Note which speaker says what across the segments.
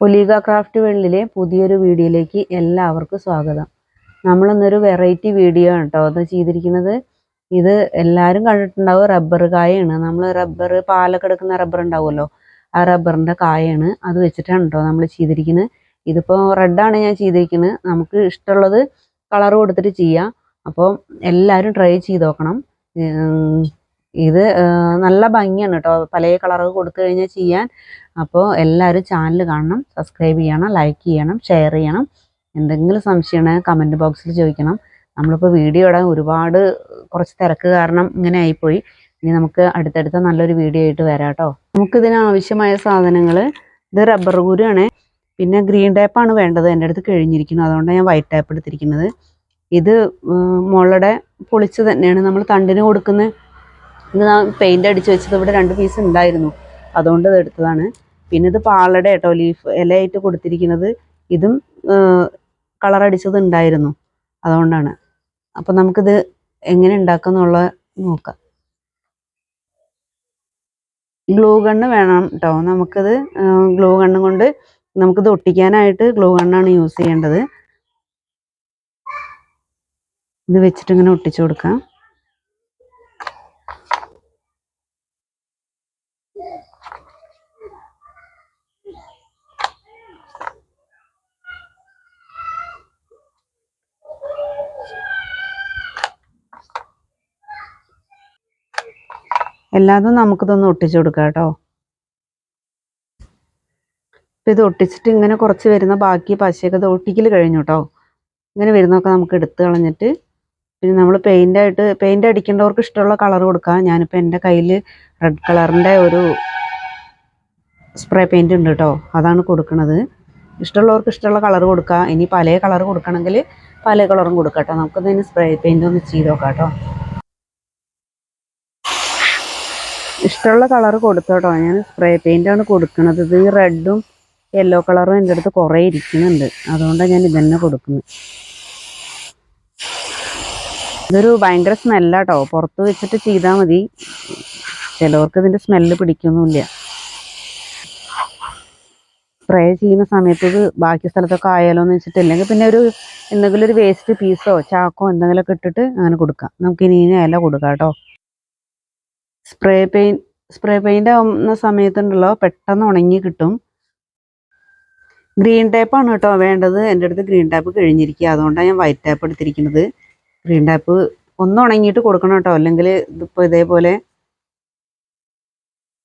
Speaker 1: ഒലീഗ craft വേൾഡിലെ പുതിയൊരു വീഡിയോയിലേക്ക് എല്ലാവർക്കും സ്വാഗതം. നമ്മളിന്നൊരു വെറൈറ്റി വീഡിയോ ആണ് കേട്ടോ അത് ചെയ്തിരിക്കുന്നത്. ഇത് എല്ലാവരും കണ്ടിട്ടുണ്ടാവും, റബ്ബർ കായാണ്. നമ്മൾ റബ്ബർ പാലൊക്കെ എടുക്കുന്ന റബ്ബർ ഉണ്ടാവുമല്ലോ, ആ റബ്ബറിൻ്റെ കായാണ്. അത് വെച്ചിട്ടാണ് കേട്ടോ നമ്മൾ ചെയ്തിരിക്കുന്നത്. ഇതിപ്പോൾ റെഡാണ് ഞാൻ ചെയ്തിരിക്കുന്നത്. നമുക്ക് ഇഷ്ടമുള്ളത് കളർ കൊടുത്തിട്ട് ചെയ്യാം. അപ്പോൾ എല്ലാവരും ട്രൈ ചെയ്ത് നോക്കണം. ഇത് നല്ല ഭംഗിയാണ് കേട്ടോ, പല കളറ് കൊടുത്തു കഴിഞ്ഞാൽ ചെയ്യാൻ. അപ്പോൾ എല്ലാവരും ചാനൽ കാണണം, സബ്സ്ക്രൈബ് ചെയ്യണം, ലൈക്ക് ചെയ്യണം, ഷെയർ ചെയ്യണം. എന്തെങ്കിലും സംശയമുണ്ടെങ്കിൽ കമൻറ്റ് ബോക്സിൽ ചോദിക്കണം. നമ്മളിപ്പോൾ വീഡിയോ ഇടാൻ കുറച്ച് തിരക്ക് കാരണം ഇങ്ങനെ ആയിപ്പോയി. ഇനി നമുക്ക് അടുത്തടുത്ത നല്ലൊരു വീഡിയോ ആയിട്ട് വരാം കേട്ടോ. നമുക്കിതിന് ആവശ്യമായ സാധനങ്ങൾ, ഇത് റബ്ബർ കുരുവാണ്. പിന്നെ ഗ്രീൻ ടേപ്പാണ് വേണ്ടത്. എൻ്റെ അടുത്ത് കഴിഞ്ഞിരിക്കുന്നു, അതുകൊണ്ടാണ് ഞാൻ വൈറ്റ് ടേപ്പ് എടുത്തിരിക്കുന്നത്. ഇത് മുളയുടെ പൊളിച്ച് തന്നെയാണ് നമ്മൾ തണ്ടിന് കൊടുക്കുന്നത്. ഇത് പെയിൻ്റ് അടിച്ച് വെച്ചത് ഇവിടെ 2 പീസ് ഉണ്ടായിരുന്നു, അതുകൊണ്ട് ഇത് എടുത്തതാണ്. പിന്നെ ഇത് പാളയുടെ കേട്ടോ, ലീഫ് ഇലയായിട്ട് കൊടുത്തിരിക്കുന്നത്. ഇതും കളർ അടിച്ചത് ഉണ്ടായിരുന്നു, അതുകൊണ്ടാണ്. അപ്പം നമുക്കിത് എങ്ങനെ ഉണ്ടാക്കുന്നുള്ള നോക്കാം. ഗ്ലൂ ഗണ്ണ് വേണം കേട്ടോ. നമുക്കിത് ഗ്ലൂ ഗണ്ണ് കൊണ്ട് നമുക്കിത് ഒട്ടിക്കാനായിട്ട് ഗ്ലൂ ഗണ്ണാണ് യൂസ് ചെയ്യേണ്ടത്. ഇത് വെച്ചിട്ട് ഇങ്ങനെ ഒട്ടിച്ചു കൊടുക്കാം. എല്ലാതും നമുക്കിതൊന്ന് ഒട്ടിച്ചു കൊടുക്കാം കേട്ടോ. ഇപ്പം ഇത് ഒട്ടിച്ചിട്ട് ഇങ്ങനെ കുറച്ച് വരുന്ന ബാക്കി പശയൊക്കെ ഇത് ഒട്ടിക്കൽ കഴിഞ്ഞു കേട്ടോ. ഇങ്ങനെ വരുന്നതൊക്കെ നമുക്ക് എടുത്ത് കളഞ്ഞിട്ട് പിന്നെ നമ്മൾ പെയിൻ്റ് അടിക്കേണ്ടവർക്ക് ഇഷ്ടമുള്ള കളർ കൊടുക്കാം. ഞാനിപ്പോൾ എൻ്റെ കയ്യിൽ റെഡ് കളറിൻ്റെ ഒരു സ്പ്രേ പെയിൻ്റ് ഉണ്ട് കേട്ടോ, അതാണ് കൊടുക്കുന്നത്. ഇഷ്ടമുള്ളവർക്ക് ഇഷ്ടമുള്ള കളർ കൊടുക്കാം. ഇനി പല കളർ കൊടുക്കണമെങ്കിൽ പല കളറും കൊടുക്കാം കേട്ടോ. നമുക്കതിന് സ്പ്രേ പെയിൻ്റ് ഒന്ന് ചെയ്ത് നോക്കാം കേട്ടോ. ഇഷ്ടമുള്ള കളർ കൊടുത്തോട്ടോ. ഞാൻ സ്പ്രേ പെയിൻ്റാണ് കൊടുക്കുന്നത്. ഇത് റെഡും യെല്ലോ കളറും എൻ്റെ അടുത്ത് കുറേ ഇരിക്കുന്നുണ്ട്, അതുകൊണ്ടാണ് ഞാൻ ഇതന്നെ കൊടുക്കുന്നത്. ഇതൊരു ഭയങ്കര സ്മെല്ലാട്ടോ, പുറത്ത് വെച്ചിട്ട് ചെയ്താൽ മതി. ചിലവർക്ക് ഇതിൻ്റെ സ്മെല്ല് പിടിക്കൊന്നുമില്ല. സ്പ്രേ ചെയ്യുന്ന സമയത്ത് ഇത് ബാക്കി സ്ഥലത്തൊക്കെ ആയാലോ എന്ന് വെച്ചിട്ട്, അല്ലെങ്കിൽ പിന്നെ എന്തെങ്കിലും ഒരു വേസ്റ്റ് പീസോ ചാക്കോ എന്തെങ്കിലുമൊക്കെ ഇട്ടിട്ട് അങ്ങനെ കൊടുക്കാം. നമുക്കിനി ഇല കൊടുക്കാം കേട്ടോ. സ്പ്രേ പെയിൻ്റ് ആവുന്ന സമയത്തുണ്ടല്ലോ പെട്ടെന്ന് ഉണങ്ങി കിട്ടും. ഗ്രീൻ ടേപ്പാണ് കേട്ടോ വേണ്ടത്. എൻ്റെ അടുത്ത് ഗ്രീൻ ടേപ്പ് കഴിഞ്ഞിരിക്കുക, അതുകൊണ്ടാണ് ഞാൻ വൈറ്റ് ടേപ്പ് എടുത്തിരിക്കുന്നത്. ഗ്രീൻ ടേപ്പ് ഒന്ന് ഉണങ്ങിയിട്ട് കൊടുക്കണം കേട്ടോ, അല്ലെങ്കിൽ ഇതിപ്പോൾ ഇതേപോലെ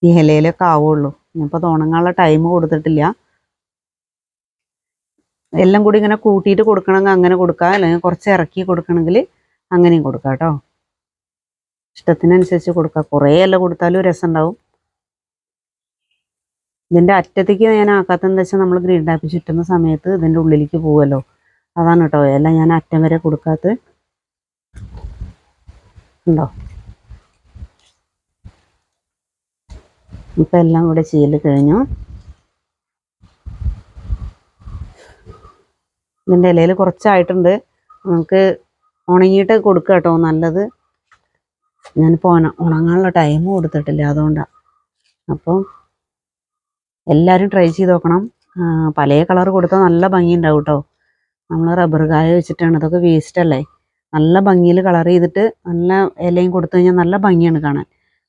Speaker 1: ഈ ഇലയിലൊക്കെ ആവുള്ളൂ. ഞാനിപ്പോൾ അത് ഉണങ്ങാനുള്ള ടൈം കൊടുത്തിട്ടില്ല. എല്ലാം കൂടി ഇങ്ങനെ കൂട്ടിയിട്ട് കൊടുക്കണമെങ്കിൽ അങ്ങനെ കൊടുക്കാം, അല്ലെങ്കിൽ കുറച്ച് ഇറക്കി കൊടുക്കണമെങ്കിൽ അങ്ങനെയും കൊടുക്കാം കേട്ടോ. ഇഷ്ടത്തിനനുസരിച്ച് കൊടുക്കുക. കുറേ ഇല കൊടുത്താലും രസം ഉണ്ടാവും. ഇതിൻ്റെ അറ്റത്തേക്ക് ഞാൻ ആക്കാത്തതെന്ന് വെച്ചാൽ നമ്മൾ ഗ്രീൻ ടേപ്പ് ചുറ്റുന്ന സമയത്ത് ഇതിൻ്റെ ഉള്ളിലേക്ക് പോകുമല്ലോ, അതാണ് കേട്ടോ. ഇല ഞാൻ അറ്റം വരെ കൊടുക്കാത്തത് ഉണ്ടോ. ഇപ്പം എല്ലാം കൂടെ ചെയ്യൽ കഴിഞ്ഞു. ഇതിൻ്റെ ഇലയിൽ കുറച്ചായിട്ടുണ്ട്, നമുക്ക് ഉണങ്ങിയിട്ട് കൊടുക്കുക കേട്ടോ നല്ലത്. ഞാനിപ്പോൾ ഉണങ്ങാനുള്ള ടൈം കൊടുത്തിട്ടില്ല, അതുകൊണ്ടാണ്. അപ്പോൾ എല്ലാവരും ട്രൈ ചെയ്ത് നോക്കണം. പല കളർ കൊടുത്താൽ നല്ല ഭംഗി ഉണ്ടാവും കേട്ടോ. നമ്മൾ റബ്ബർ കായ വെച്ചിട്ടാണ്, അതൊക്കെ വേസ്റ്റ് അല്ലേ. നല്ല ഭംഗിയിൽ കളർ ചെയ്തിട്ട് നല്ല ഇലയും കൊടുത്തു കഴിഞ്ഞാൽ നല്ല ഭംഗിയാണ് കാണാൻ.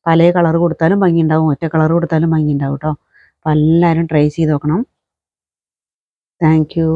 Speaker 1: പല കളർ കൊടുത്താലും ഭംഗി ഉണ്ടാവും, ഒറ്റ കളർ കൊടുത്താലും ഭംഗി ഉണ്ടാവും കേട്ടോ. അപ്പോൾ എല്ലാവരും ട്രൈ ചെയ്ത് നോക്കണം. Thank you.